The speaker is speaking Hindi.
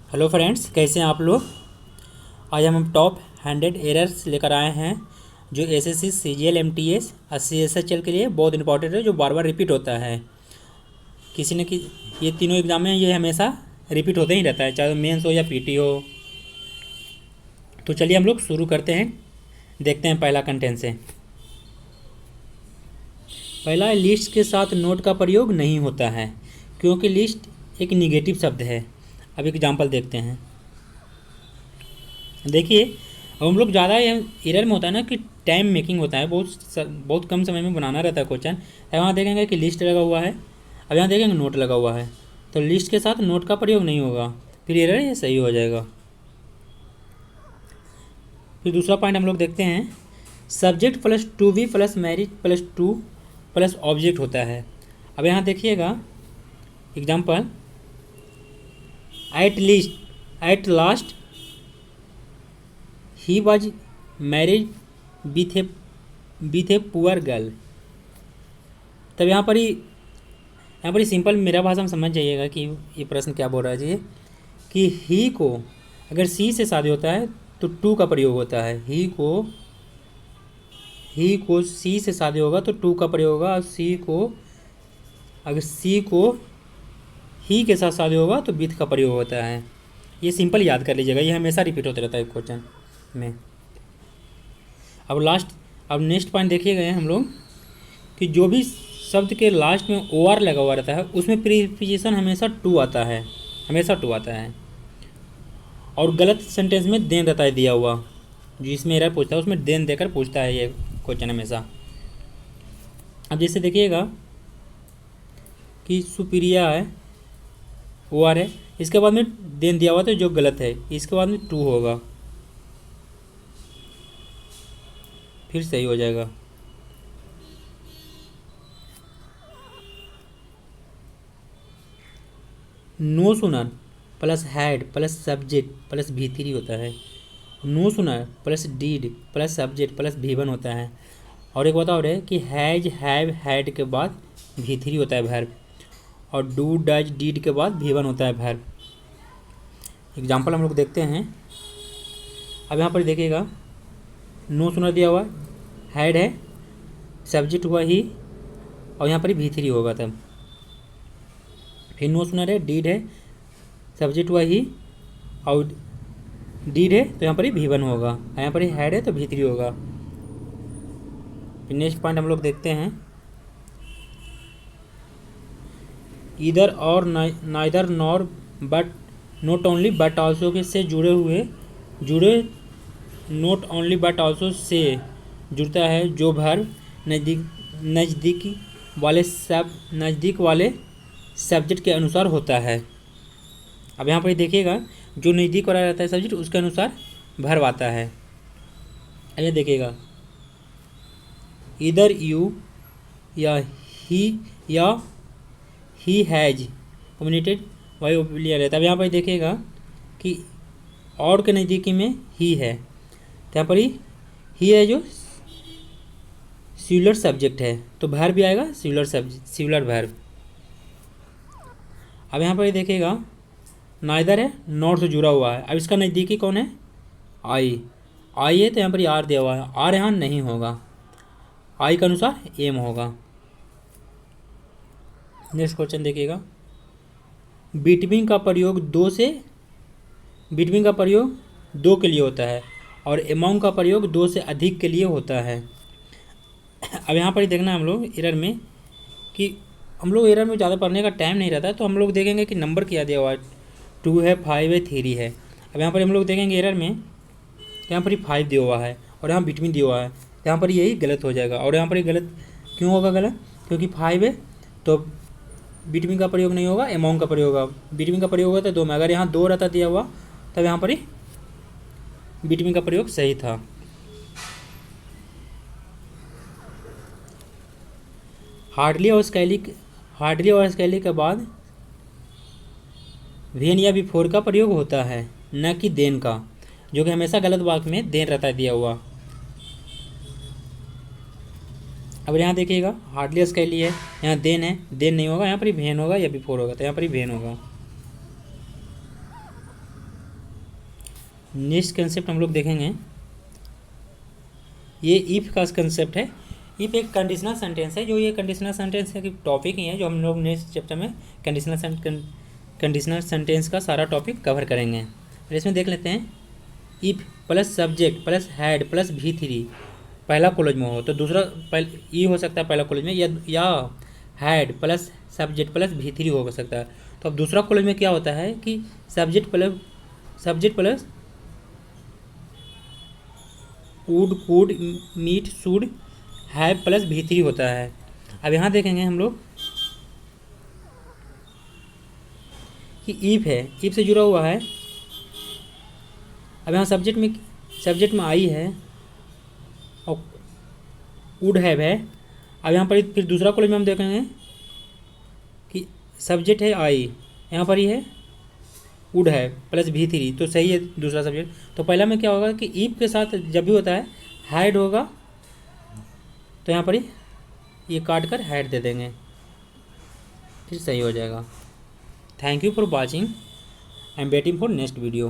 हेलो फ्रेंड्स, कैसे हैं आप लोग। आज हम टॉप 100 एरर्स लेकर आए हैं जो एसएससी सीजीएल एमटीएस और सीएसएचएल के लिए बहुत इंपॉर्टेंट है, जो बार बार रिपीट होता है। किसी न कि ये तीनों एग्जाम में ये हमेशा रिपीट होते ही रहता है, चाहे मेंस हो या पीटी हो। तो चलिए हम लोग शुरू करते हैं, देखते हैं पहला कंटेंट से। पहला है, लिस्ट के साथ नोट का प्रयोग नहीं होता है क्योंकि लिस्ट एक निगेटिव शब्द है। अब एग्जाम्पल देखते हैं। देखिए, अब हम लोग ज़्यादा एरर में होता है ना कि टाइम मेकिंग होता है, बहुत कम समय में बनाना रहता है क्वेश्चन। अब यहाँ देखेंगे कि लिस्ट लगा हुआ है, अब यहाँ देखेंगे नोट लगा हुआ है, तो लिस्ट के साथ नोट का प्रयोग नहीं होगा, फिर एरर ये सही हो जाएगा। फिर दूसरा पॉइंट हम लोग देखते हैं, subject plus to be plus marriage plus to plus object होता है। अब यहाँ देखिएगा example, at last he was marriage with a poor girl. तब यहाँ पर ही सिंपल मेरा भाषा में समझ जाइएगा कि ये प्रश्न क्या बोल रहा है जी, कि ही को अगर सी से शादी होता है तो टू का प्रयोग होता है। ही को सी से शादी होगा तो टू का प्रयोग होगा, और अगर सी को ही के साथ शादी होगा तो विथ का प्रयोग होता है। ये सिंपल याद कर लीजिएगा, ये हमेशा रिपीट होता रहता है क्वेश्चन में। अब नेक्स्ट पॉइंट देखिएगा हम लोग, कि जो भी शब्द के लास्ट में ओ आर लगा हुआ रहता है उसमें प्रीपोजिशन हमेशा टू आता है, और गलत सेंटेंस में देन रहता है दिया हुआ, जो इसमें एरर पूछता है उसमें देन देकर पूछता है ये क्वेश्चन हमेशा। अब जैसे देखिएगा कि सुपीरिया है, ओ आर है, इसके बाद में देन दिया हुआ तो जो गलत है, इसके बाद में टू होगा, फिर सही हो जाएगा। No sooner plus had plus subject plus V3 होता है। No sooner plus did plus subject plus V1 होता है। और एक बात और है कि हैज हैव हैड के बाद V3 होता है वर्ब, और डू डज डीड के बाद V1 होता है वर्ब। एग्जाम्पल हम लोग देखते हैं। अब यहाँ पर देखिएगा, नो सुनर दिया हुआ, हैड है, सब्जेक्ट हुआ ही, और यहाँ पर V3 होगा तब। फिर नो सुनर है, डीड है, सब्जेक्ट हुआ ही, और डीड है तो यहाँ पर V1 होगा, यहाँ पर हैड है तो V3 होगा। फिर नेक्स्ट पॉइंट हम लोग देखते हैं, इधर और neither nor but not only but also के से जुड़े not only but also say जुड़ता है, जो वर्ब नज़दीक वाले सब्जेक्ट के अनुसार होता है। अब यहाँ पर देखिएगा, जो नज़दीक वाला रहता है सब्जेक्ट उसके अनुसार वर्ब आता है। आइए देखिएगा, इधर यू या ही हैज कम्युनिकेटेड वाई ओपिलियर है। तब यहाँ पर देखिएगा कि और के नज़दीकी में ही है, तो यहाँ पर ही है जो सिंगुलर सब्जेक्ट है, तो वर्ब भी आएगा सिंगुलर वर्ब। अब यहाँ पर देखिएगा, नाइदर है, नॉट से जुड़ा हुआ है। अब इसका नज़दीकी कौन है, आई है, तो यहाँ पर आर दिया हुआ है, आर यहाँ नहीं होगा, आई के अनुसार एम होगा। नेक्स्ट क्वेश्चन देखिएगा, बिटवीन का प्रयोग दो के लिए होता है, और अमॉन्ग का प्रयोग दो से अधिक के लिए होता है। अब यहाँ पर ही देखना है हम लोग एरर में, कि हम लोग एरर में ज़्यादा पढ़ने का टाइम नहीं रहता है, तो हम लोग देखेंगे कि नंबर क्या दिया हुआ है, 2 है, 5 है, 3 है। अब यहाँ पर हम लोग देखेंगे एरर में, यहाँ पर ही 5 दिया हुआ है और यहाँ बिटवीन दिया हुआ है, यहाँ पर यही गलत हो जाएगा। और यहाँ पर गलत क्यों होगा, गलत क्योंकि 5 है तो बिटवीन का प्रयोग नहीं होगा, अमॉन्ग का प्रयोग होगा। बिटवीन का प्रयोग होता है 2 में, अगर यहाँ 2 रहता दिया हुआ तब यहाँ पर ही बिटवीन का प्रयोग सही था। हार्डली और स्कैली के बाद वेन या बिफोर का प्रयोग होता है, न कि देन का, जो कि हमेशा गलत वाक्य में देन रहता है दिया हुआ। अब यहाँ देखिएगा, हार्डली स्कैली है, यहाँ देन है, देन नहीं होगा, यहाँ पर ही वेन होगा या बिफोर होगा, तो यहाँ पर ही वेन होगा। नेक्स्ट कंसेप्ट हम लोग देखेंगे, ये इफ़ का कंसेप्ट है। इफ़ एक कंडीशनल सेंटेंस है, जो ये कंडीशनल सेंटेंस है कि टॉपिक ही है जो हम लोग नेक्स्ट चैप्टर में कंडीशनल सेंटेंस का सारा टॉपिक कवर करेंगे। फिर इसमें देख लेते हैं, if plus subject plus had plus V3 पहला कॉलेज में हो तो दूसरा ई हो सकता है पहला कॉलेज में, या had plus subject plus V3 हो सकता है। तो अब दूसरा कॉलेज में क्या होता है कि subject plus would could might should have plus V3 होता है। अब यहाँ देखेंगे हम लोग कि ईफ है, ईफ से जुड़ा हुआ है। अब यहाँ सब्जेक्ट में आई है और वुड हैव है। अब यहाँ पर फिर दूसरा कॉलेज में हम देखेंगे कि सब्जेक्ट है आई, यहाँ पर ही है वुड है प्लस V3, तो सही है दूसरा सब्जेक्ट। तो पहला में क्या होगा कि ईफ के साथ जब भी होता है हैड होगा, तो यहाँ पर ही ये काट कर हैड दे देंगे, फिर सही हो जाएगा। Thank you for watching, I am waiting for next video.